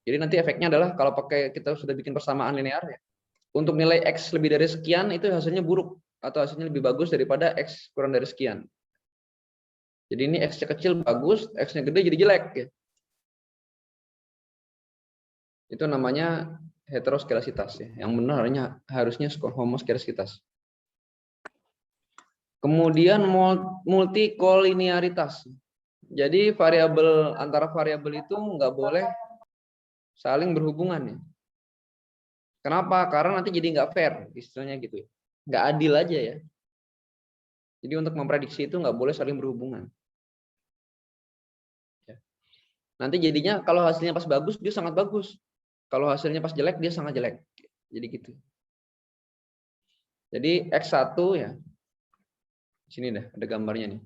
Jadi nanti efeknya adalah kalau pakai kita sudah bikin persamaan linear ya, untuk nilai X lebih dari sekian itu hasilnya buruk atau hasilnya lebih bagus daripada X kurang dari sekian. Jadi ini X-nya kecil bagus, X-nya gede jadi jelek ya. Itu namanya heteroskelasitas ya. Yang benar harusnya homoskelasitas. Kemudian multikolinearitas. Jadi variabel antara variabel itu nggak boleh saling berhubungan ya. Kenapa? Karena nanti jadi nggak fair, istilahnya gitu ya. Nggak adil aja ya. Jadi untuk memprediksi itu nggak boleh saling berhubungan. Nanti jadinya kalau hasilnya pas bagus, dia sangat bagus. Kalau hasilnya pas jelek, dia sangat jelek. Jadi gitu. Jadi X1 ya. Sini dah, ada gambarnya nih.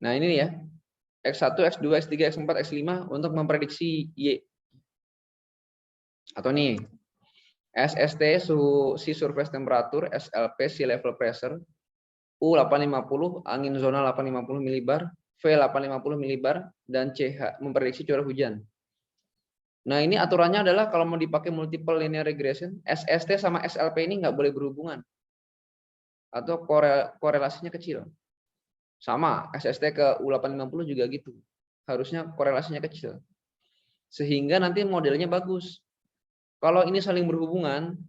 Nah ini ya. X1, X2, X3, X4, X5 untuk memprediksi Y. Atau nih, SST suhu sea surface temperature, SLP sea level pressure, U850 angin zona 850 milibar, V850 milibar, dan CH memprediksi curah hujan. Nah ini aturannya adalah kalau mau dipakai multiple linear regression, SST sama SLP ini nggak boleh berhubungan atau korelasinya kecil. Sama SST ke U850 juga gitu, harusnya korelasinya kecil. Sehingga nanti modelnya bagus. Kalau ini saling berhubungan,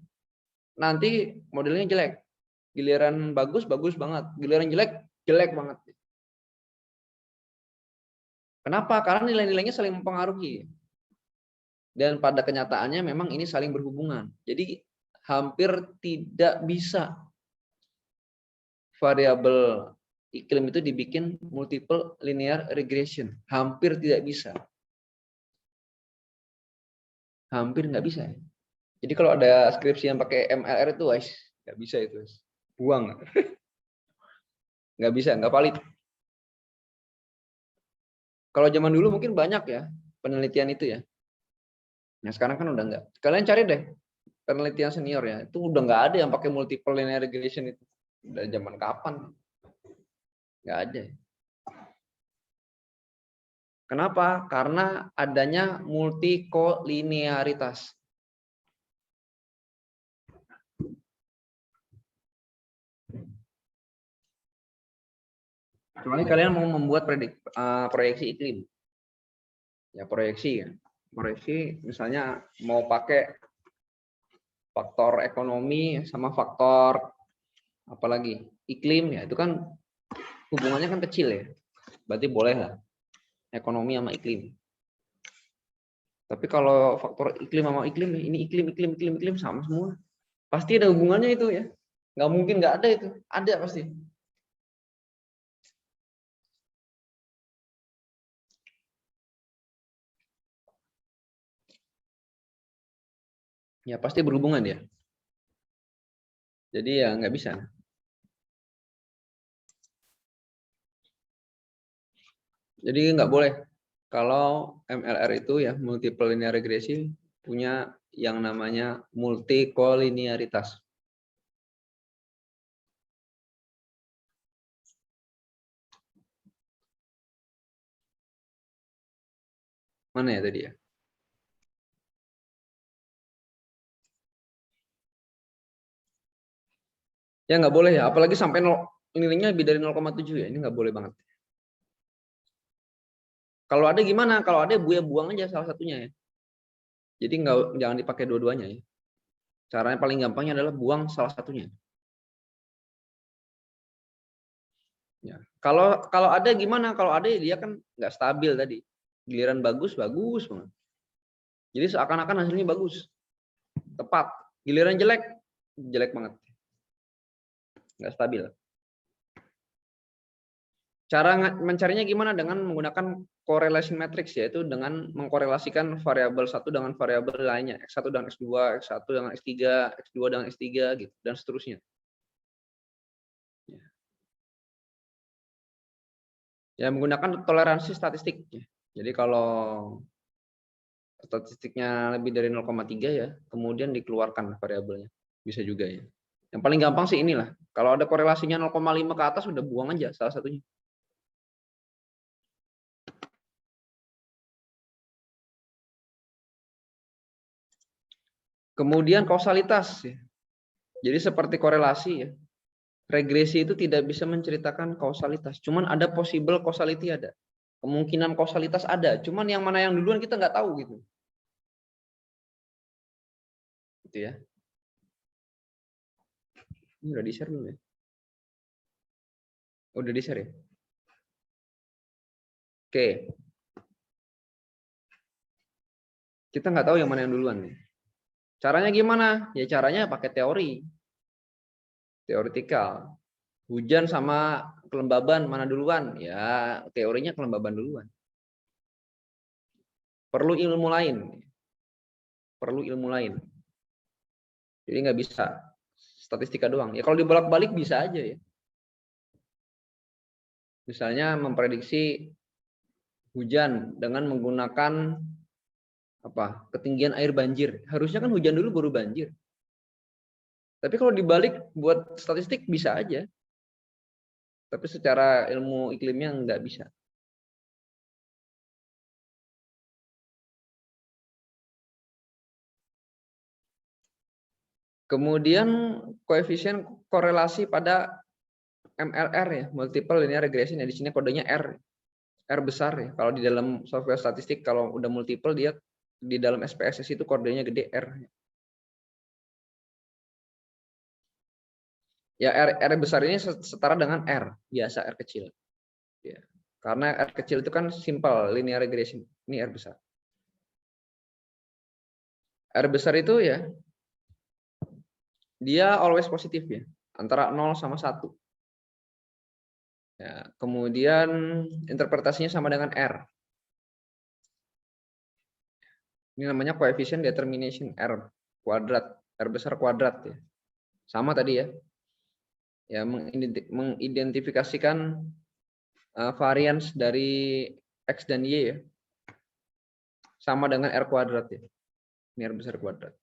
nanti modelnya jelek. Giliran bagus, bagus banget. Giliran jelek, jelek banget. Kenapa? Karena nilai-nilainya saling mempengaruhi. Dan pada kenyataannya memang ini saling berhubungan. Jadi hampir tidak bisa variabel iklim itu dibikin multiple linear regression. Hampir tidak bisa. Hampir nggak bisa. Jadi kalau ada skripsi yang pakai MLR itu, guys, nggak bisa itu. Buang. Nggak bisa, nggak valid. Kalau zaman dulu mungkin banyak ya penelitian itu ya. Nah sekarang kan udah nggak. Kalian cari deh penelitian senior ya. Itu udah nggak ada yang pakai multiple linear regression itu. Udah zaman kapan? Nggak ada. Kenapa? Karena adanya multikolinearitas. Kecuali kalian mau membuat proyeksi iklim. Ya proyeksi ya. Proyeksi misalnya mau pakai faktor ekonomi sama faktor apalagi iklim ya, itu kan hubungannya kan kecil ya. Berarti boleh lah ekonomi sama iklim. Tapi kalau faktor iklim sama iklim, ini iklim sama semua. Pasti ada hubungannya itu ya. Nggak mungkin nggak ada itu. Ada pasti. Ya pasti berhubungan ya. Jadi ya nggak bisa. Jadi nggak boleh. Kalau MLR itu ya multiple linear regresi punya yang namanya multikolinearitas. Mana ya tadi ya? Ya nggak boleh ya, apalagi sampai nilainya lebih dari 0,7 ya, ini nggak boleh banget. Kalau ada gimana? Kalau ada buang aja salah satunya ya. Jadi jangan dipakai dua-duanya ya. Caranya paling gampangnya adalah buang salah satunya. Ya. Kalau ada gimana? Kalau ada dia kan nggak stabil tadi. Giliran bagus bagus banget. Jadi seakan-akan hasilnya bagus, tepat. Giliran jelek, jelek banget, nggak stabil. Cara mencarinya gimana? Dengan menggunakan correlation matrix, yaitu dengan mengkorelasikan variabel satu dengan variabel lainnya, X1 dengan X2, X1 dengan X3, X2 dengan X3 gitu dan seterusnya. Ya menggunakan toleransi statistik. Jadi kalau statistiknya lebih dari 0,3 ya, kemudian dikeluarkan variabelnya. Bisa juga ya. Yang paling gampang sih inilah. Kalau ada korelasinya 0,5 ke atas udah buang aja salah satunya. Kemudian kausalitas ya. Jadi seperti korelasi ya. Regresi itu tidak bisa menceritakan kausalitas. Cuman ada possible causality ada. Kemungkinan kausalitas ada. Cuman yang mana yang duluan kita nggak tahu gitu. Gitu ya. Ini udah di-share belum ya? Udah di-share ya? Oke. Kita nggak tahu yang mana yang duluan nih. Caranya gimana? Ya caranya pakai teori. Teoretikal. Hujan sama kelembaban mana duluan? Ya teorinya kelembaban duluan. Perlu ilmu lain. Perlu ilmu lain. Jadi nggak bisa statistika doang. Ya kalau dibolak-balik bisa aja ya. Misalnya memprediksi hujan dengan menggunakan apa? Ketinggian air banjir. Harusnya kan hujan dulu baru banjir. Tapi kalau dibalik buat statistik bisa aja. Tapi secara ilmu iklimnya nggak bisa. Kemudian koefisien korelasi pada MLR ya, multiple linear regression ya, di sini kodenya R. R besar ya. Kalau di dalam software statistik kalau udah multiple dia di dalam SPSS itu kodenya gede R. Ya R besar ini setara dengan R biasa R kecil. Ya. Karena R kecil itu kan simple linear regression. Ini R besar. R besar itu ya dia always positif ya, antara 0 sama 1. Ya, kemudian interpretasinya sama dengan R. Ini namanya koefisien determination R kuadrat, R besar kuadrat ya. Sama tadi ya. Ya mengidentifikasikan varians dari X dan Y ya. Sama dengan R kuadrat ya. Ini R besar kuadrat.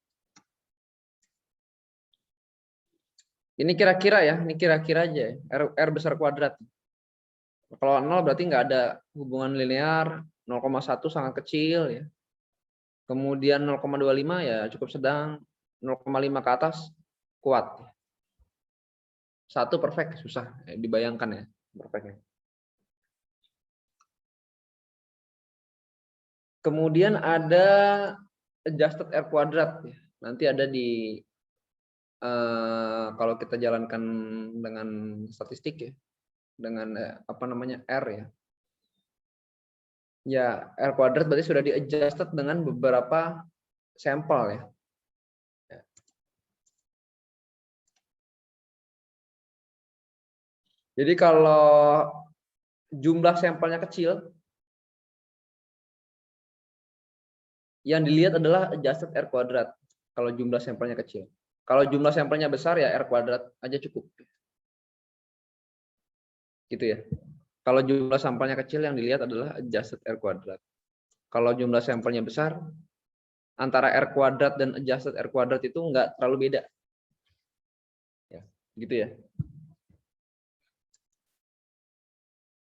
Ini kira-kira ya, ini kira-kira aja ya. R besar kuadrat. Kalau 0 berarti nggak ada hubungan linear, 0,1 sangat kecil ya. Kemudian 0,25 ya cukup sedang, 0,5 ke atas kuat. 1 perfect susah dibayangkan ya perfectnya. Kemudian ada adjusted R kuadrat ya. Nanti ada di kalau kita jalankan dengan statistik ya, dengan apa namanya R ya. Ya R kuadrat berarti sudah di adjusted dengan beberapa sampel ya. Jadi kalau jumlah sampelnya kecil, yang dilihat adalah adjusted R kuadrat. Kalau jumlah sampelnya kecil. Kalau jumlah sampelnya besar ya R kuadrat aja cukup. Gitu ya. Kalau jumlah sampelnya kecil yang dilihat adalah adjusted R kuadrat. Kalau jumlah sampelnya besar, antara R kuadrat dan adjusted R kuadrat itu nggak terlalu beda. Ya, gitu ya.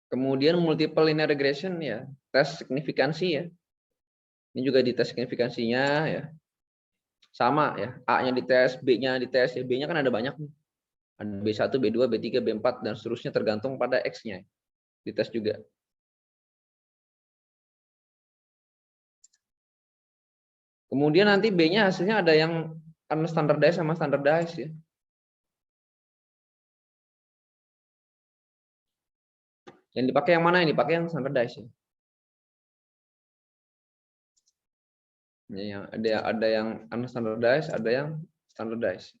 Kemudian multiple linear regression ya, tes signifikansi ya. Ini juga di tes signifikansinya ya. Sama ya, A-nya dites, B-nya dites, ya B-nya kan ada banyak nih. Ada B1, B2, B3, B4 dan seterusnya tergantung pada X-nya. Dites juga. Kemudian nanti B-nya hasilnya ada yang unstandardized sama standardized ya. Yang dipakai yang mana? Yang dipakai yang standardized ya. Ya, ada yang unstandardized, ada yang standardized.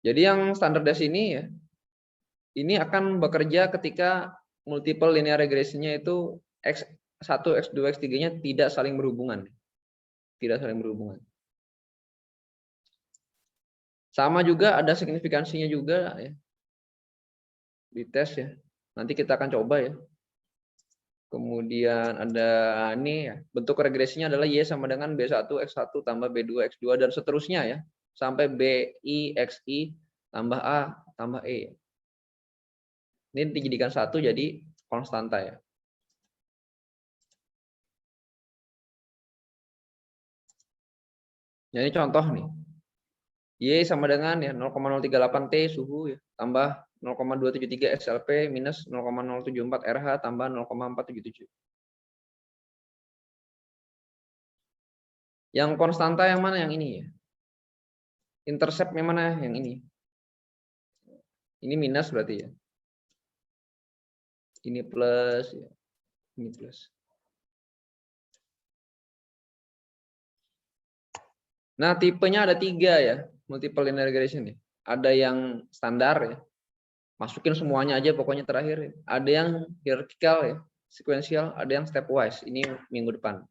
Jadi yang standardized ini ya, ini akan bekerja ketika multiple linear regressionnya itu X1, X2, X3-nya tidak saling berhubungan. Tidak saling berhubungan. Sama juga ada signifikansinya juga ya. Di tes ya. Nanti kita akan coba ya. Kemudian ada ini ya, bentuk regresinya adalah Y sama dengan B1 X1 tambah B2 X2 dan seterusnya ya. Sampai BI XI tambah A tambah E. Ini dijadikan satu jadi konstanta ya. Ya, ini contoh nih. Y sama dengan ya 0,038 T suhu ya, tambah 0,273 SLP minus 0,074 RH tambah 0,477. Yang konstanta yang mana? Yang ini ya. Intercept yang mana? Yang ini. Ini minus berarti ya. Ini plus ya. Ini plus. Nah, tipenya ada 3 ya, multiple linear regression ya. Ada yang standar ya, masukin semuanya aja pokoknya terakhir ya. Ada yang hierarchical ya, sequential, ada yang stepwise. Ini minggu depan.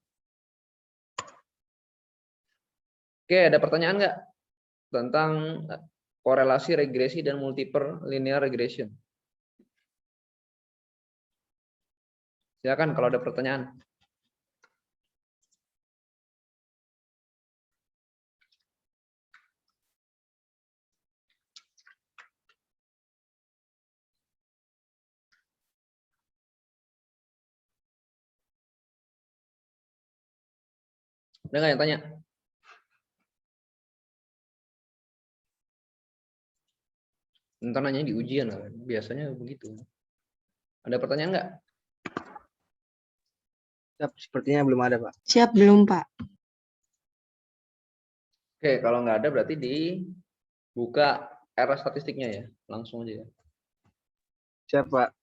Oke, ada pertanyaan nggak tentang korelasi regresi dan multiple linear regression? Silakan kalau ada pertanyaan. Ada nggak yang tanya? Ntar nanya di ujian, biasanya begitu. Ada pertanyaan nggak? Siap, sepertinya belum ada, Pak. Siap belum, Pak? Oke, kalau nggak ada berarti dibuka era statistiknya ya, langsung aja ya. Siap, Pak.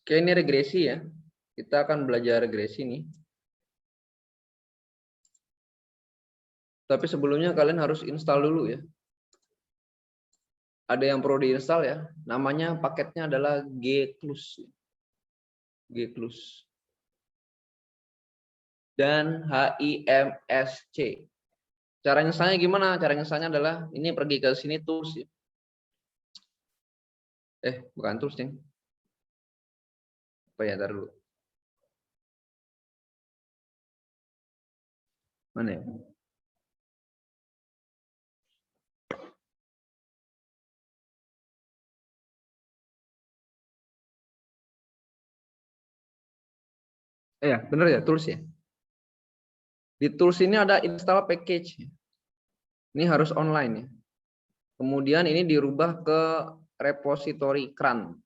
Oke, ini regresi ya. Kita akan belajar regresi nih. Tapi sebelumnya kalian harus install dulu ya. Ada yang perlu diinstal ya. Namanya paketnya adalah Gcluse. Gcluse. Dan HIMSC. Cara installnya gimana? Cara installnya adalah ini pergi ke sini tools ya. Bukan tools nih. Apa ya, ntar dulu. Mana ya? Ya, bener ya, tools ya. Di tools ini ada install package. Ini harus online ya. Kemudian ini dirubah ke repository CRAN.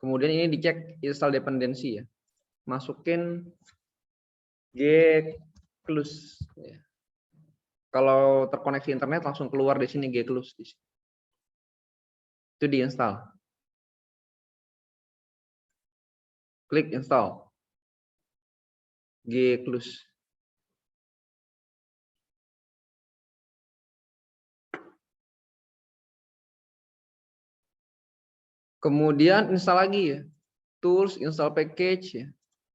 Kemudian ini dicek install dependensi ya. Masukin Gcluse. Ya. Kalau terkoneksi internet langsung keluar di sini Gcluse. Itu diinstal. Klik install. Gcluse. Kemudian install lagi ya. Tools, install package ya.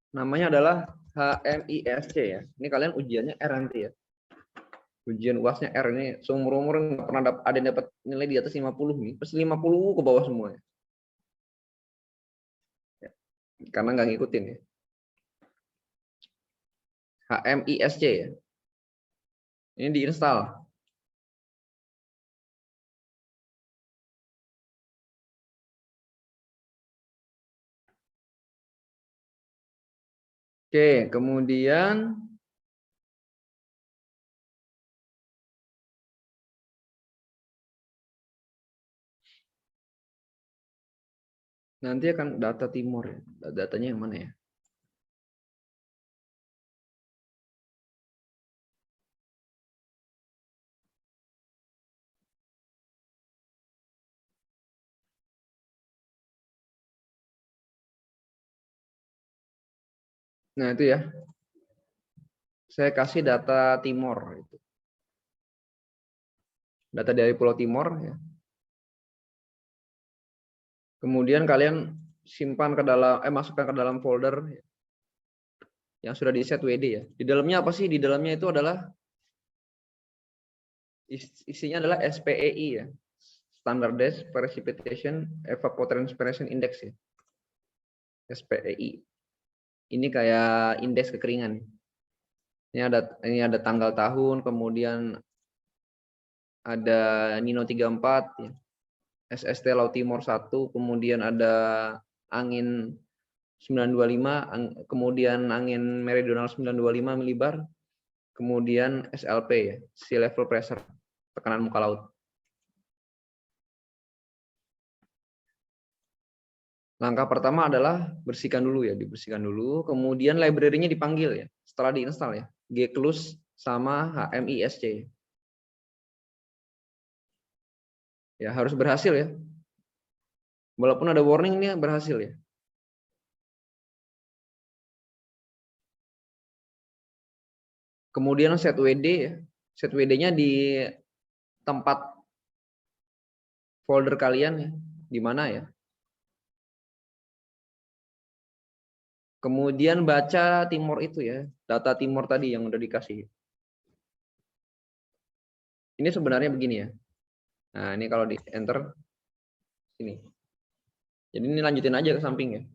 Namanya adalah HMISC ya. Ini kalian ujiannya R nanti ya. Ujian UASnya R ini seumur-umur nggak pernah ada yang dapat nilai di atas 50 nih. Pasti 50 ke bawah semuanya. Ya. Karena nggak ngikutin ya. HMISC ya. Ini diinstal. Oke, kemudian nanti akan data timur ya. Datanya yang mana ya? Nah, itu ya. Saya kasih data Timor itu. Data dari Pulau Timor ya. Kemudian kalian simpan ke dalam, masukkan ke dalam folder yang sudah di set WD ya. Di dalamnya apa sih? Di dalamnya itu adalah isinya adalah SPEI ya. Standardized Precipitation Evapotranspiration Index ya. SPEI. Ini kayak indeks kekeringan. Ini ada tanggal tahun, kemudian ada Nino 34 ya. SST Laut Timor 1, kemudian ada angin 925, kemudian angin meridional 925 milibar, kemudian SLP ya, sea level pressure, tekanan muka laut. Langkah pertama adalah bersihkan dulu ya, dibersihkan dulu, kemudian library-nya dipanggil ya, setelah diinstal ya, gcluse sama HMISC. Ya, harus berhasil ya. Walaupun ada warning ini berhasil ya. Kemudian set WD ya. Set WD-nya di tempat folder kalian ya. Di mana ya? Kemudian baca timor itu ya. Data timor tadi yang udah dikasih. Ini sebenarnya begini ya. Nah, ini kalau di enter sini. Jadi ini lanjutin aja ke samping ya.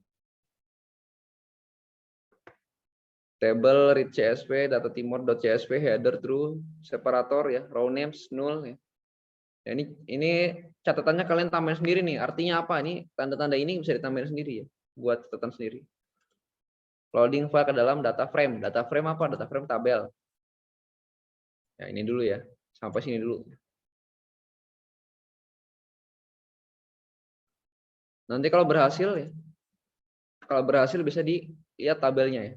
Table read CSV data timor.csv header true separator ya, row names null ya. Ya, ini catatannya kalian tambahin sendiri nih. Artinya apa? Ini tanda-tanda ini bisa ditambahin sendiri ya, buat catatan sendiri. Loading file ke dalam data frame. Data frame apa? Data frame tabel. Ya, ini dulu ya. Sampai sini dulu. Nanti kalau berhasil ya. Kalau berhasil bisa dilihat tabelnya ya.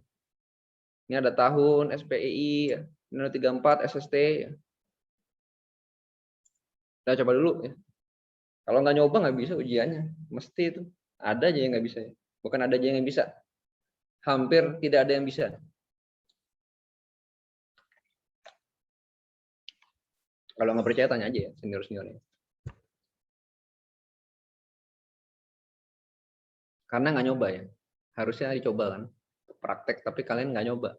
Ini ada tahun, SPII, Nino 34, SST ya. Kita coba dulu ya. Kalau nggak nyoba nggak bisa ujiannya. Mesti itu. Ada aja yang nggak bisa ya. Bukan ada aja yang bisa. Hampir tidak ada yang bisa. Kalau nggak percaya tanya aja ya senior-seniornya. Karena nggak nyoba ya. Harusnya dicoba kan. Praktek tapi kalian nggak nyoba.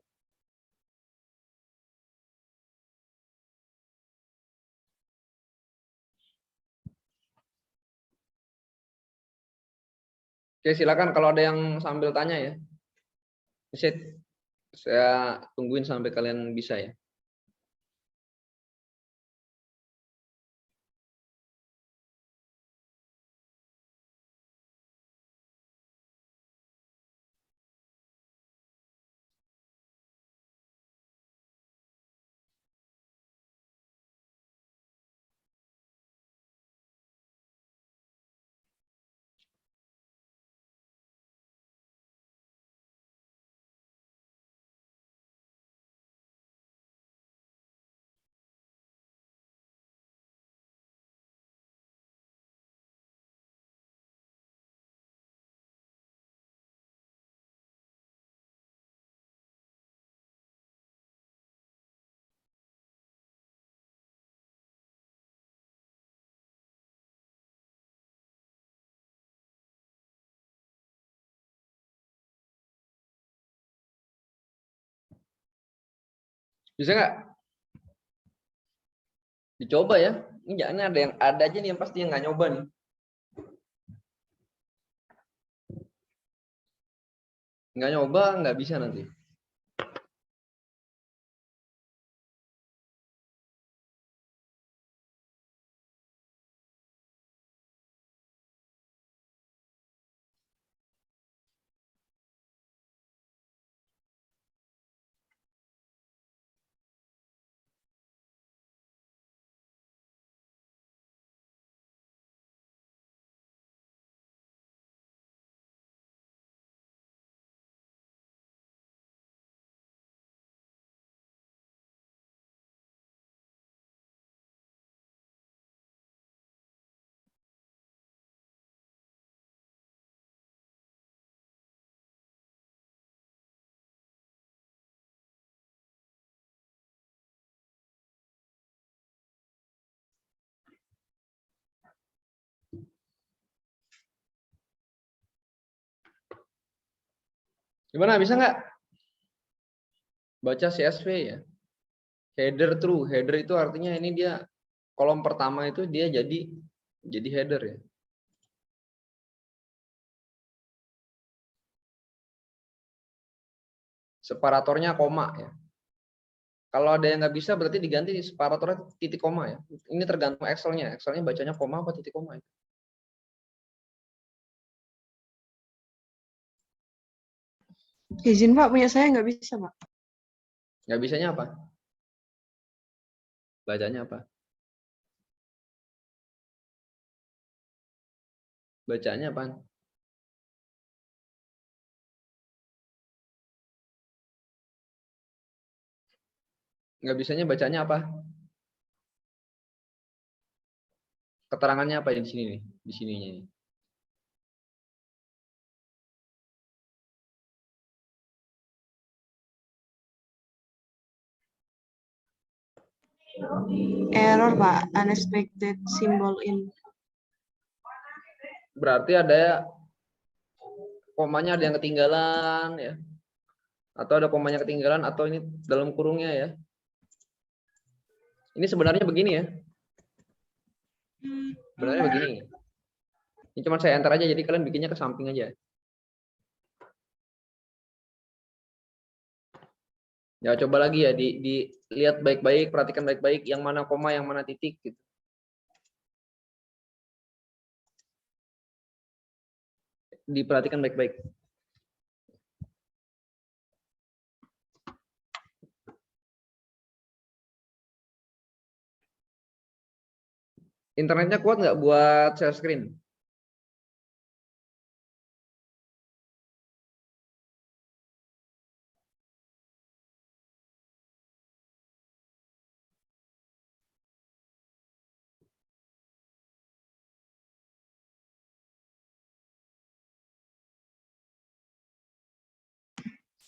Oke, silakan kalau ada yang sambil tanya ya. Saya tungguin sampai kalian bisa ya. Bisa nggak? Dicoba ya. Ini jangan ada aja nih yang pasti yang nggak nyoba nih. Nggak nyoba nggak bisa nanti. Gimana, bisa nggak? Baca CSV ya. Header true. Header itu artinya ini dia kolom pertama itu dia jadi header ya. Separatornya koma ya. Kalau ada yang nggak bisa berarti diganti separatornya titik koma ya. Ini tergantung Excelnya. Excelnya bacanya koma apa titik koma ya. Izin Pak, punya saya nggak bisa Pak. Nggak bisanya apa? Bacanya apa? Bacanya apa? Nggak bisanya bacanya apa? Keterangannya apa di sini nih? Di sininya ini. Error Pak, unexpected symbol in. Berarti ada komanya ada yang ketinggalan ya. Atau ada komanya ketinggalan atau ini dalam kurungnya ya. Ini sebenarnya begini ya. Sebenarnya begini. Ini cuma saya enter aja jadi kalian bikinnya ke samping aja. Ya coba lagi ya dilihat baik-baik, perhatikan baik-baik yang mana koma, yang mana titik gitu. Diperhatikan baik-baik. Internetnya kuat nggak buat share screen?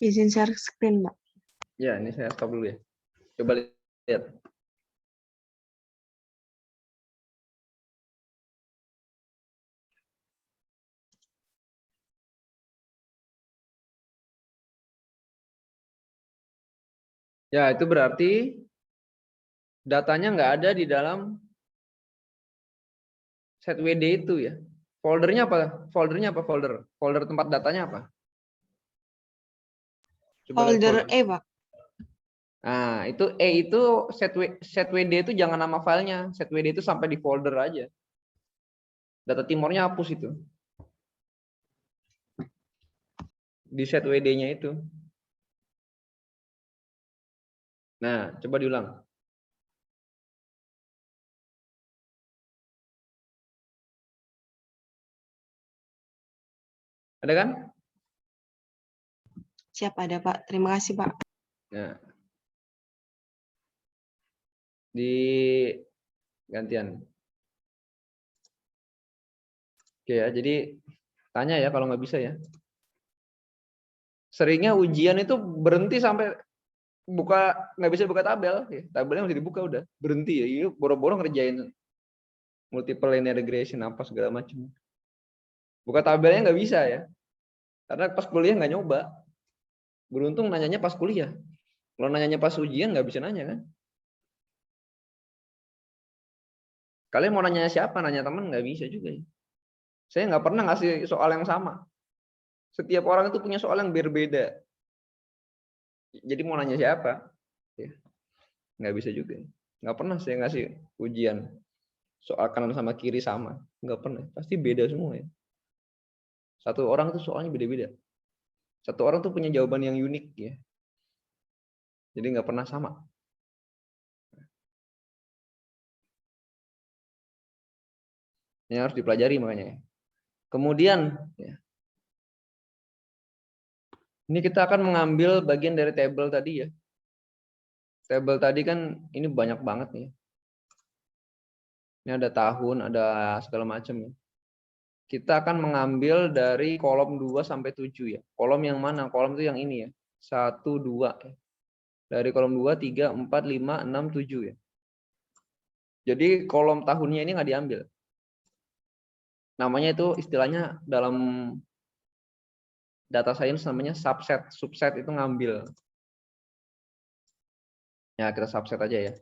Izin share screen Pak. Ya, ini saya stop dulu ya. Coba lihat. Ya, itu berarti datanya nggak ada di dalam set WD itu ya. Foldernya apa? Foldernya apa folder? Folder tempat datanya apa? Coba lihat Folder folder. E Pak. Nah, itu itu set WD itu jangan nama filenya. Set WD itu sampai di folder aja. Data timornya hapus itu. Di set WD-nya itu. Nah, coba diulang. Ada kan? Siap ada Pak. Terima kasih Pak. Nah. Di gantian. Oke ya, jadi tanya ya kalau nggak bisa ya. Seringnya ujian itu berhenti sampai nggak bisa buka tabel, ya. Tabelnya masih dibuka udah berhenti ya. Yuk boro-boro ngerjain multiple linear regression apa segala macam. Buka tabelnya nggak bisa ya, karena pas kuliah nggak nyoba. Beruntung nanyanya pas kuliah. Kalau nanyanya pas ujian nggak bisa nanya kan. Kalian mau nanya siapa? Nanya teman nggak bisa juga ya. Saya nggak pernah ngasih soal yang sama. Setiap orang itu punya soal yang berbeda. Jadi mau nanya siapa? Ya, nggak bisa juga. Nggak pernah saya ngasih ujian soal kanan sama kiri sama. Nggak pernah. Pasti beda semua ya. Satu orang tuh soalnya beda-beda. Satu orang tuh punya jawaban yang unik ya. Jadi nggak pernah sama. Ini harus dipelajari makanya. Kemudian ya, ini kita akan mengambil bagian dari tabel tadi ya. Tabel tadi kan ini banyak banget nih. Ini ada tahun, ada segala macam ya. Kita akan mengambil dari kolom 2 sampai 7 ya. Kolom yang mana? Kolom itu yang ini ya. 1, 2 ya. Dari kolom 2, 3, 4, 5, 6, 7 ya. Jadi kolom tahunnya ini nggak diambil. Namanya itu istilahnya dalam data science namanya subset. Subset itu ngambil. Ya, kita subset aja ya.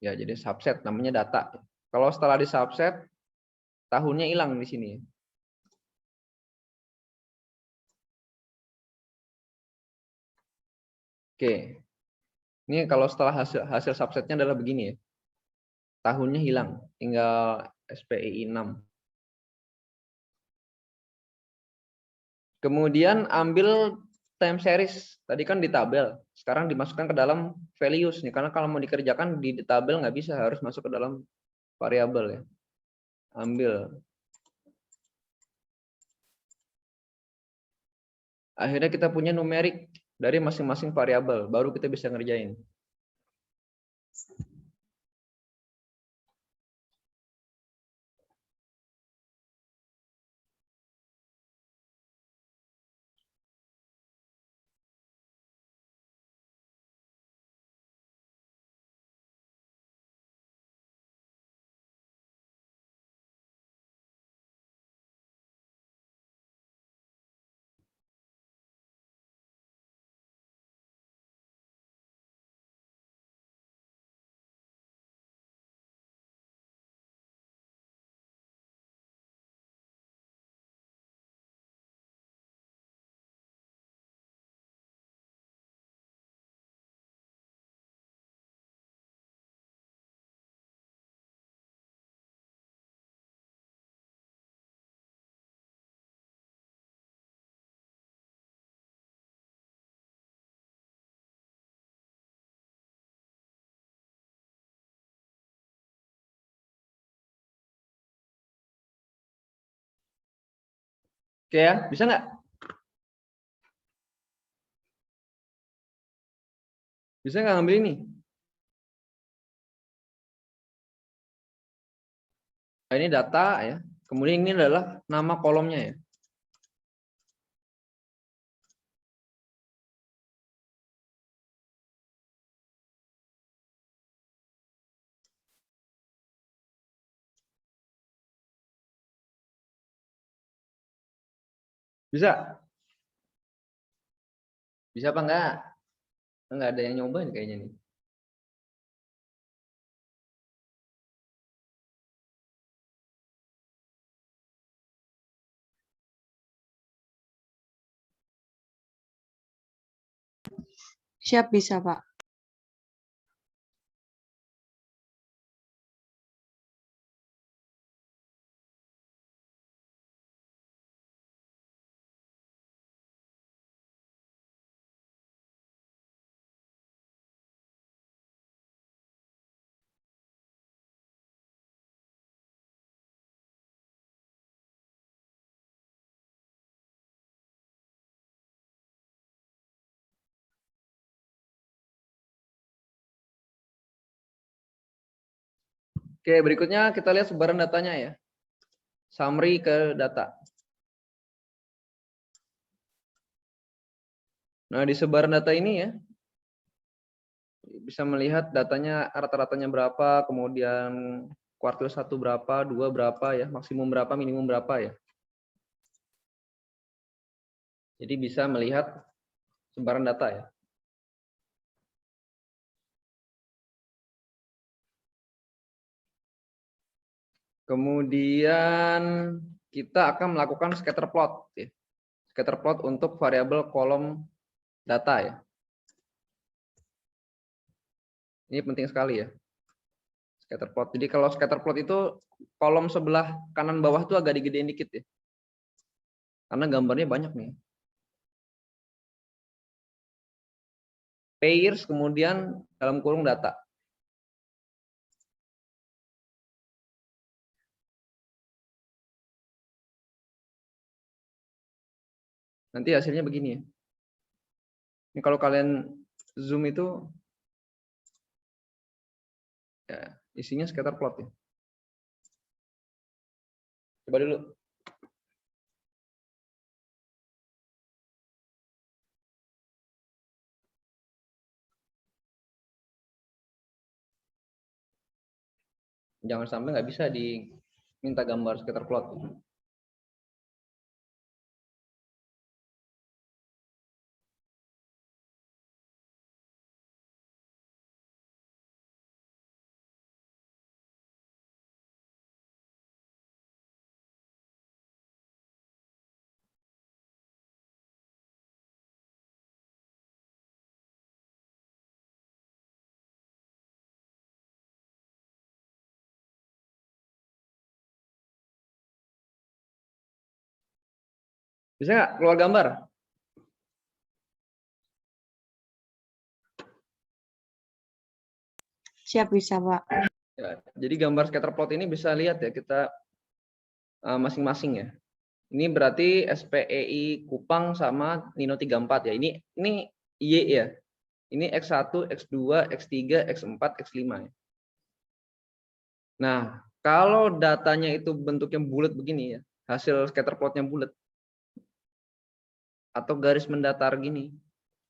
Ya, jadi subset namanya data. Kalau setelah di subset, tahunnya hilang di sini. Oke. Ini kalau setelah hasil subsetnya adalah begini ya. Tahunnya hilang, tinggal SPI 6. Kemudian ambil time series. Tadi kan di tabel. Sekarang dimasukkan ke dalam values nih. Karena kalau mau dikerjakan di tabel nggak bisa, harus masuk ke dalam variabel ya. Ambil. Akhirnya kita punya numerik dari masing-masing variabel. Baru kita bisa ngerjain. Oke ya, bisa nggak? Bisa nggak ngambil ini? Nah, ini data ya. Kemudian ini adalah nama kolomnya ya. Bisa? Bisa apa enggak? Enggak ada yang nyoba nih kayaknya nih. Siap bisa, Pak. Oke, berikutnya kita lihat sebaran datanya ya. Summary ke data. Nah, di sebaran data ini ya, bisa melihat datanya rata-ratanya berapa, kemudian kuartil 1 berapa, 2 berapa ya, maksimum berapa, minimum berapa ya. Jadi bisa melihat sebaran data ya. Kemudian kita akan melakukan scatter plot ya. Scatter plot untuk variabel kolom data ya. Ini penting sekali ya. Scatter plot. Jadi kalau scatter plot itu kolom sebelah kanan bawah tuh agak digedein dikit ya. Karena gambarnya banyak nih. Pairs kemudian dalam kurung data. Nanti hasilnya begini ya. Ini kalau kalian zoom itu ya, isinya scatter plot ya. Coba dulu. Jangan sampai nggak bisa diminta gambar scatter plot. Bisa nggak keluar gambar? Siap, bisa, Pak. Ya, jadi gambar scatter plot ini bisa lihat ya kita masing-masing ya. Ini berarti SPEI Kupang sama Nino 34 ya. Ini Y ya. Ini X1, X2, X3, X4, X5 ya. Nah, kalau datanya itu bentuknya bulat begini ya, hasil scatter plotnya bulat atau garis mendatar gini,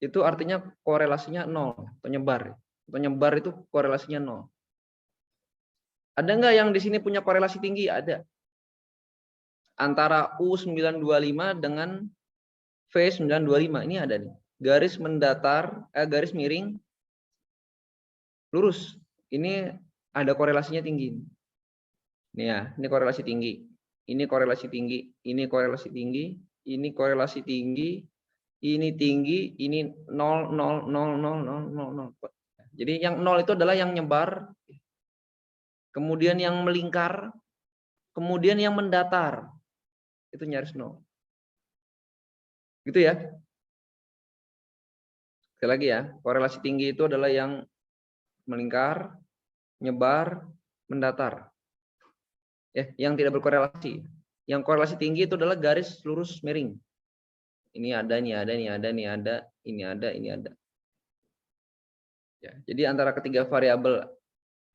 itu artinya korelasinya 0 atau nyebar. Atau nyebar itu korelasinya 0. Ada nggak yang di sini punya korelasi tinggi? Ada. Antara U925 dengan V925 ini ada nih. Garis mendatar, garis miring, lurus. Ini ada korelasinya tinggi. Nih ya, ini korelasi tinggi. Ini korelasi tinggi. Ini korelasi tinggi. Ini korelasi tinggi. Ini tinggi. Ini 0, 0, 0, 0, 0, 0, 0. Jadi yang 0 itu adalah yang nyebar. Kemudian yang melingkar. Kemudian yang mendatar. Itu nyaris 0. Gitu ya. Sekali lagi ya, korelasi tinggi itu adalah yang melingkar, nyebar, mendatar. Ya, yang tidak berkorelasi. Yang korelasi tinggi itu adalah garis lurus miring. Ini ada, ini ada, ini ada, ini ada, ini ada, ini ada. Ya, jadi antara ketiga variabel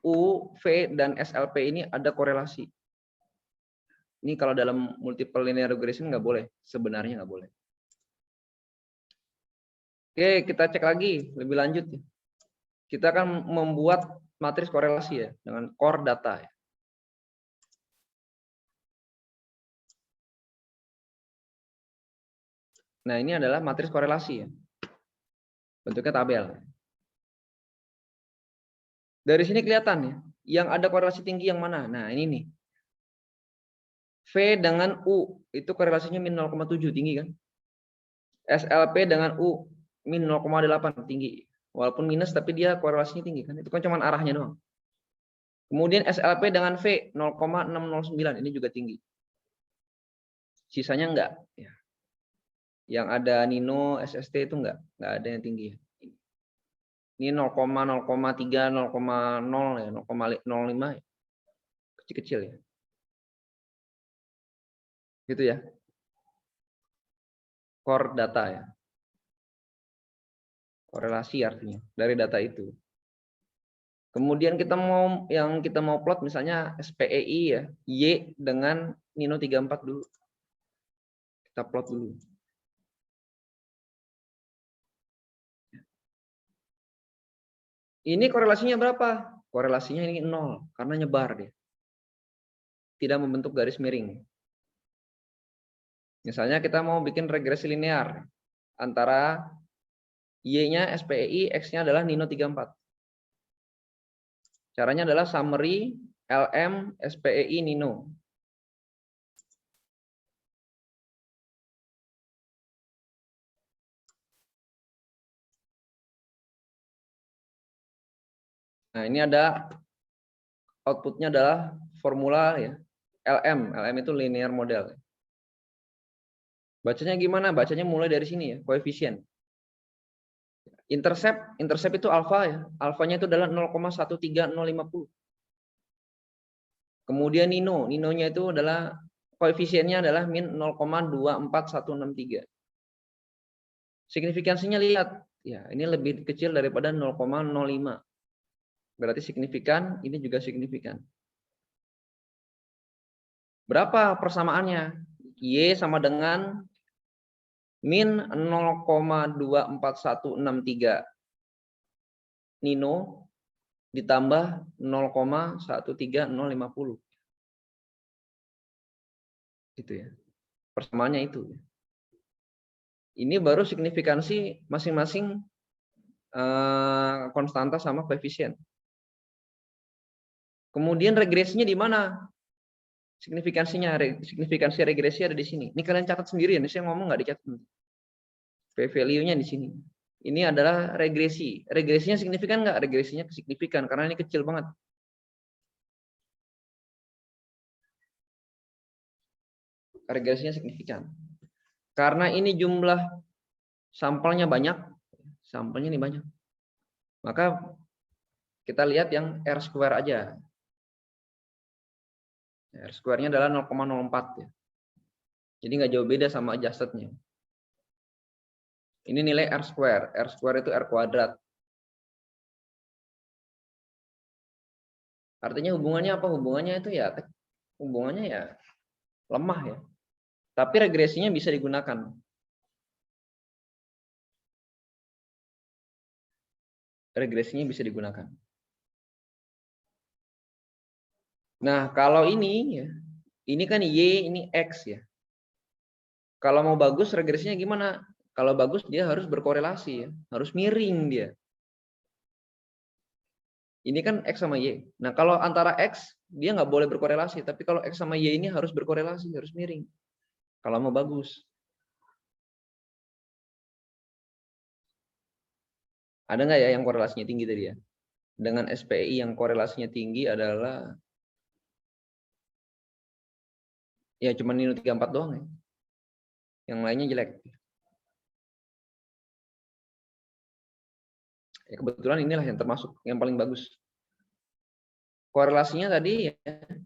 U, V, dan SLP ini ada korelasi. Ini kalau dalam multiple linear regression nggak boleh, sebenarnya nggak boleh. Oke, kita cek lagi lebih lanjut. Kita akan membuat matriks korelasi ya dengan core data. Ya. Nah, ini adalah matriks korelasi ya. Bentuknya tabel. Dari sini kelihatan ya, yang ada korelasi tinggi yang mana? Nah, ini nih. V dengan U itu korelasinya min 0,7 tinggi kan? SLP dengan U min 0,8 tinggi. Walaupun minus tapi dia korelasinya tinggi kan? Itu kan cuma arahnya doang. Kemudian SLP dengan V 0,609 ini juga tinggi. Sisanya enggak ya. Yang ada Nino, SST itu enggak ada yang tinggi. Ini 0,0,3, 0,0 ya, 0,05 ya. Kecil-kecil ya. Gitu ya. Core data ya. Korelasi artinya dari data itu. Kemudian kita mau plot misalnya SPEI ya, Y dengan Nino 34 dulu. Kita plot dulu. Ini korelasinya berapa? Korelasinya ini 0 karena nyebar dia. Tidak membentuk garis miring. Misalnya kita mau bikin regresi linear antara Y-nya SPEI, X-nya adalah Nino 34. Caranya adalah summary LM SPEI Nino. Nah, ini ada outputnya adalah formula ya. LM itu linear model. Bacanya gimana? Bacanya mulai dari sini ya, koefisien. Intercept itu alfa ya. Alfanya itu adalah 0,13050. Kemudian Ninonya itu adalah koefisiennya adalah min 0,24163. Signifikansinya lihat, ya ini lebih kecil daripada 0,05. Berarti signifikan, ini juga signifikan. Berapa persamaannya? Y sama dengan min 0,24163 Nino ditambah 0,13050. Gitu ya. Persamaannya itu. Ini baru signifikansi masing-masing konstanta sama koefisien. Kemudian regresinya di mana? Signifikansi regresi ada di sini. Ini kalian catat sendiri ya, ini saya ngomong nggak dicatat. P-value-nya di sini. Ini adalah regresi. Regresinya signifikan nggak? Regresinya signifikan karena ini kecil banget. Regresinya signifikan. Karena ini jumlah sampelnya banyak, sampelnya ini banyak. Maka kita lihat yang R square aja. R square-nya adalah 0,04 ya. Jadi nggak jauh beda sama adjusted-nya. Ini nilai R square. R square itu R kuadrat. Artinya hubungannya apa? Hubungannya itu ya lemah ya. Tapi regresinya bisa digunakan. Regresinya bisa digunakan. Nah, kalau ini ya, ini kan Y, ini X ya. Kalau mau bagus regresinya gimana? Kalau bagus dia harus berkorelasi ya, harus miring dia. Ini kan X sama Y. Nah, kalau antara X dia nggak boleh berkorelasi, tapi kalau X sama Y ini harus berkorelasi, harus miring. Kalau mau bagus. Ada nggak ya yang korelasinya tinggi tadi ya? Dengan SPI yang korelasinya tinggi adalah ya cuma Nino 34 doang ya. Yang lainnya jelek. Ya, kebetulan inilah yang termasuk yang paling bagus. Korelasinya tadi ya,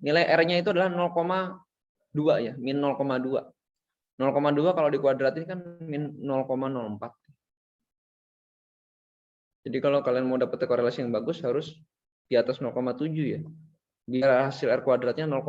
nilai R-nya itu adalah 0,2 ya, min 0,2. 0,2 kalau dikuadratin kan min 0,04. Jadi kalau kalian mau dapat korelasi yang bagus harus di atas 0,7 ya. Biar hasil R kuadratnya 0,